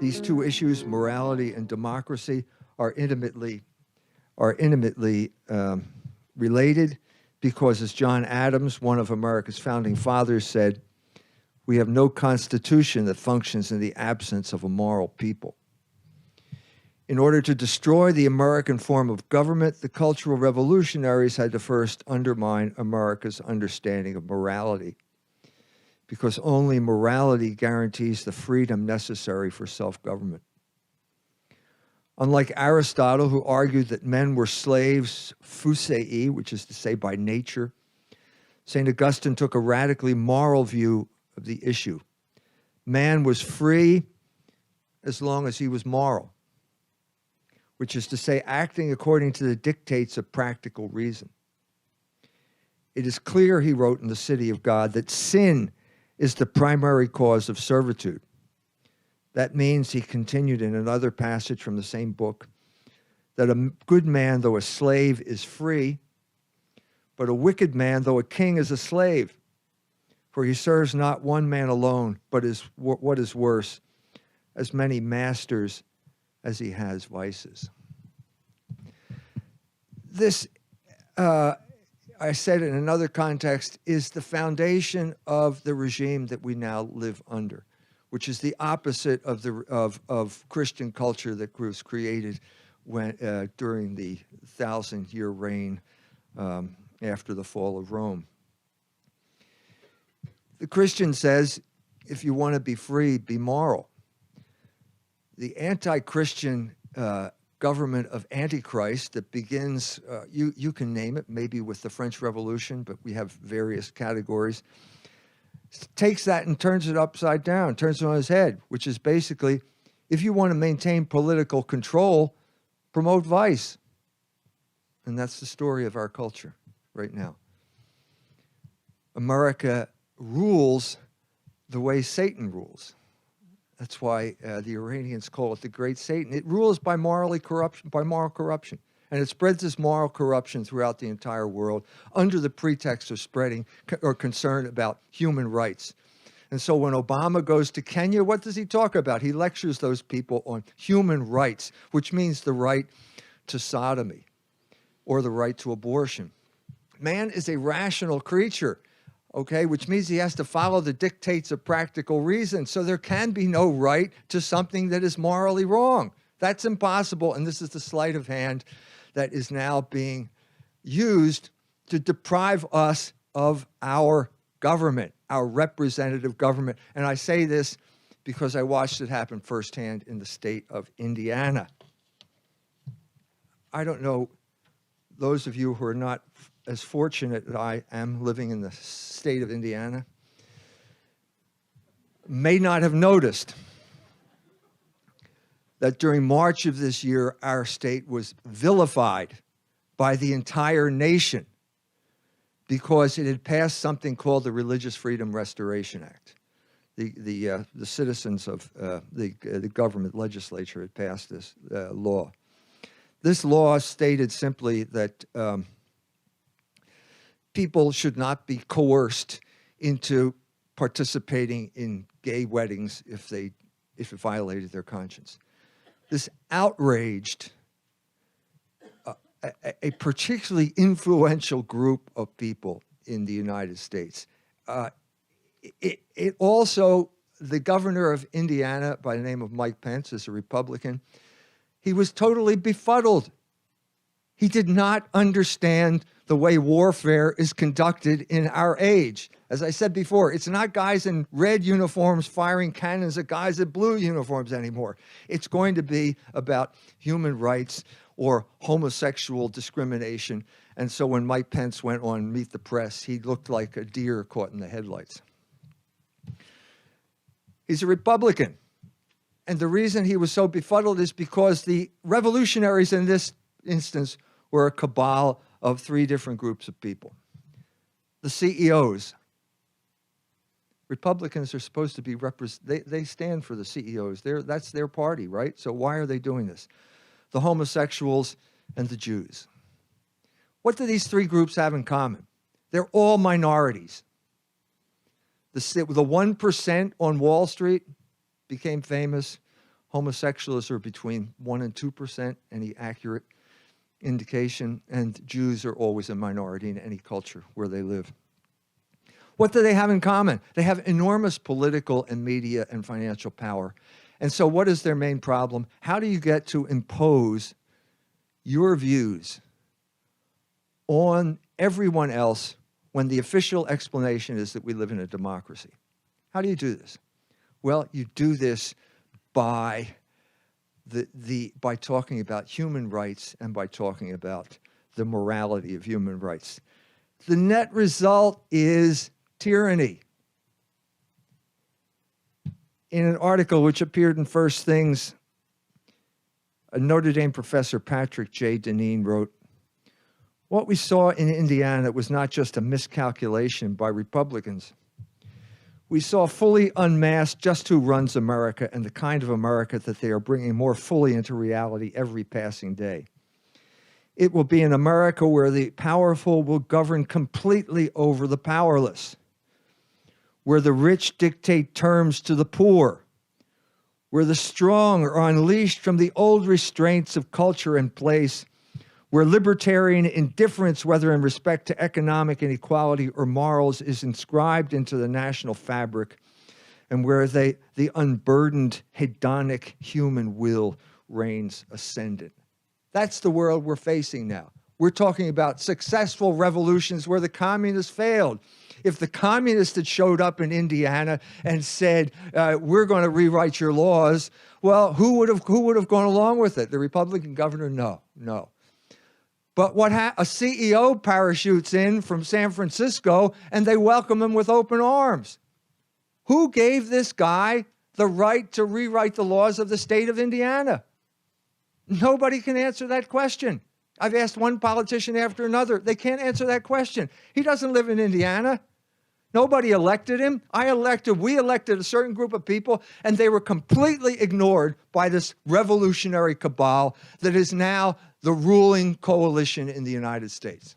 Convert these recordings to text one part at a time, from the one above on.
These two issues, morality and democracy, are intimately related because, as John Adams, one of America's founding fathers, said, we have no constitution that functions in the absence of a moral people. In order to destroy the American form of government, the cultural revolutionaries had to first undermine America's understanding of morality, because only morality guarantees the freedom necessary for self-government. Unlike Aristotle, who argued that men were slaves physiai, which is to say by nature, St. Augustine took a radically moral view of the issue. Man was free as long as he was moral, which is to say acting according to the dictates of practical reason. It is clear, he wrote in The City of God, that sin is the primary cause of servitude. That means, he continued in another passage from the same book, that a good man, though a slave, is free, but a wicked man, though a king, is a slave. For he serves not one man alone, but is what is worse, as many masters as he has vices. This, I said in another context, is the foundation of the regime that we now live under, which is the opposite of Christian culture that was created during the 1,000-year reign after the fall of Rome. The Christian says, if you want to be free, be moral. The anti-Christian government of Antichrist that begins, you can name it, maybe with the French Revolution, but we have various categories, takes that and turns it upside down, turns it on its head, which is basically, if you want to maintain political control, promote vice. And that's the story of our culture right now. America rules the way Satan rules. That's why the Iranians call it the Great Satan. It rules by moral corruption. And it spreads this moral corruption throughout the entire world under the pretext of spreading or concern about human rights. And so when Obama goes to Kenya, what does he talk about? He lectures those people on human rights, which means the right to sodomy or the right to abortion. Man is a rational creature, okay, which means he has to follow the dictates of practical reason. So there can be no right to something that is morally wrong. That's impossible, and this is the sleight of hand that is now being used to deprive us of our government, our representative government. And I say this because I watched it happen firsthand in the state of Indiana. I don't know, those of you who are not as fortunate as I am living in the state of Indiana may not have noticed that during March of this year, our state was vilified by the entire nation because it had passed something called the Religious Freedom Restoration Act. The citizens of the government legislature had passed this law. This law stated simply that people should not be coerced into participating in gay weddings if it violated their conscience. This outraged a particularly influential group of people in the United States. It also, the governor of Indiana, by the name of Mike Pence, is a Republican. He was totally befuddled. He did not understand the way warfare is conducted in our age. As I said before, it's not guys in red uniforms firing cannons at guys in blue uniforms anymore. It's going to be about human rights or homosexual discrimination. And so when Mike Pence went on Meet the Press, he looked like a deer caught in the headlights. He's a Republican. And the reason he was so befuddled is because the revolutionaries in this instance were a cabal of three different groups of people. The CEOs. Republicans are supposed to be they stand for the CEOs. That's their party, right? So why are they doing this? The homosexuals and the Jews. What do these three groups have in common? They're all minorities. The 1% on Wall Street became famous. Homosexuals are between 1% and 2%, any accurate indication, and Jews are always a minority in any culture where they live. What do they have in common? They have enormous political and media and financial power. And so what is their main problem? How do you get to impose your views on everyone else when the official explanation is that we live in a democracy? How do you do this? Well, you do this by by talking about human rights and by talking about the morality of human rights. The net result is tyranny. In an article which appeared in First Things, a Notre Dame professor, Patrick J. Deneen, wrote, "What we saw in Indiana was not just a miscalculation by Republicans. We saw fully unmasked just who runs America and the kind of America that they are bringing more fully into reality every passing day. It will be an America where the powerful will govern completely over the powerless, where the rich dictate terms to the poor, where the strong are unleashed from the old restraints of culture and place, where libertarian indifference, whether in respect to economic inequality or morals, is inscribed into the national fabric, and where the unburdened hedonic human will reigns ascendant." That's the world we're facing now. We're talking about successful revolutions where the communists failed. If the communists had showed up in Indiana and said, we're going to rewrite your laws, well, who would have gone along with it? The Republican governor? No. But a CEO parachutes in from San Francisco and they welcome him with open arms. Who gave this guy the right to rewrite the laws of the state of Indiana? Nobody can answer that question. I've asked one politician after another. They can't answer that question. He doesn't live in Indiana. Nobody elected him. We elected a certain group of people, and they were completely ignored by this revolutionary cabal that is now the ruling coalition in the United States.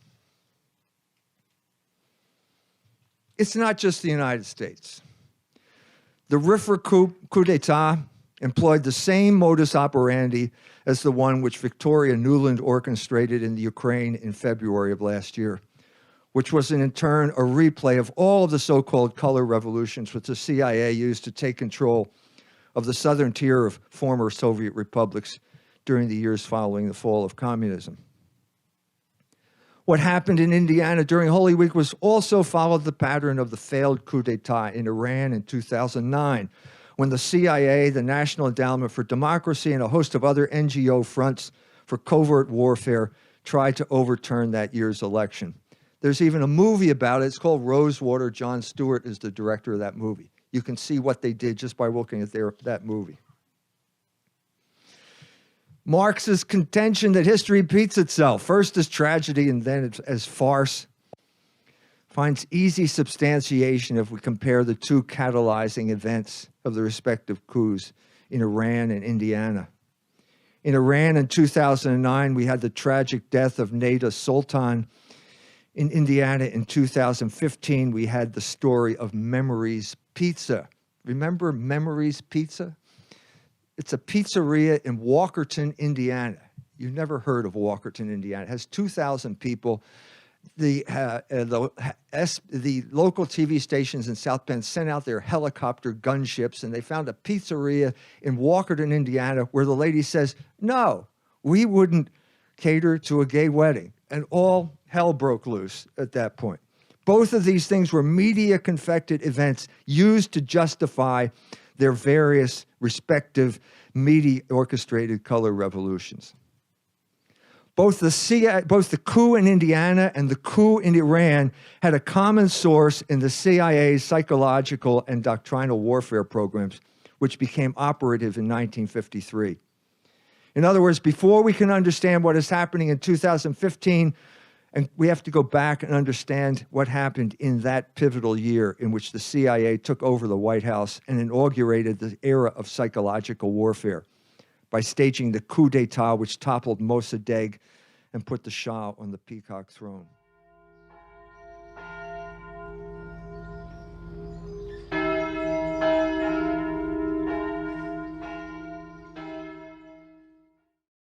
It's not just the United States. The Riffer coup d'etat employed the same modus operandi as the one which Victoria Nuland orchestrated in the Ukraine in February of last year, which was in turn a replay of all of the so-called color revolutions which the CIA used to take control of the southern tier of former Soviet republics during the years following the fall of communism. What happened in Indiana during Holy Week was also followed the pattern of the failed coup d'etat in Iran in 2009, when the CIA, the National Endowment for Democracy, and a host of other NGO fronts for covert warfare tried to overturn that year's election. There's even a movie about it. It's called Rosewater. Jon Stewart is the director of that movie. You can see what they did just by looking at that movie. Marx's contention that history repeats itself, first as tragedy and then as farce, finds easy substantiation if we compare the two catalyzing events of the respective coups in Iran and Indiana. In Iran in 2009, we had the tragic death of Neda Sultan. In Indiana in 2015, we had the story of Memories Pizza. Remember Memories Pizza? It's a pizzeria in Walkerton, Indiana. You've never heard of Walkerton, Indiana. It has 2,000 people. The local TV stations in South Bend sent out their helicopter gunships, and they found a pizzeria in Walkerton, Indiana, where the lady says, "No, we wouldn't cater to a gay wedding." And all hell broke loose at that point. Both of these things were media-confected events used to justify their various respective media-orchestrated color revolutions. Both the coup in Indiana and the coup in Iran had a common source in the CIA's psychological and doctrinal warfare programs, which became operative in 1953. In other words, before we can understand what is happening in 2015, and we have to go back and understand what happened in that pivotal year in which the CIA took over the White House and inaugurated the era of psychological warfare by staging the coup d'etat which toppled Mossadegh and put the Shah on the peacock throne.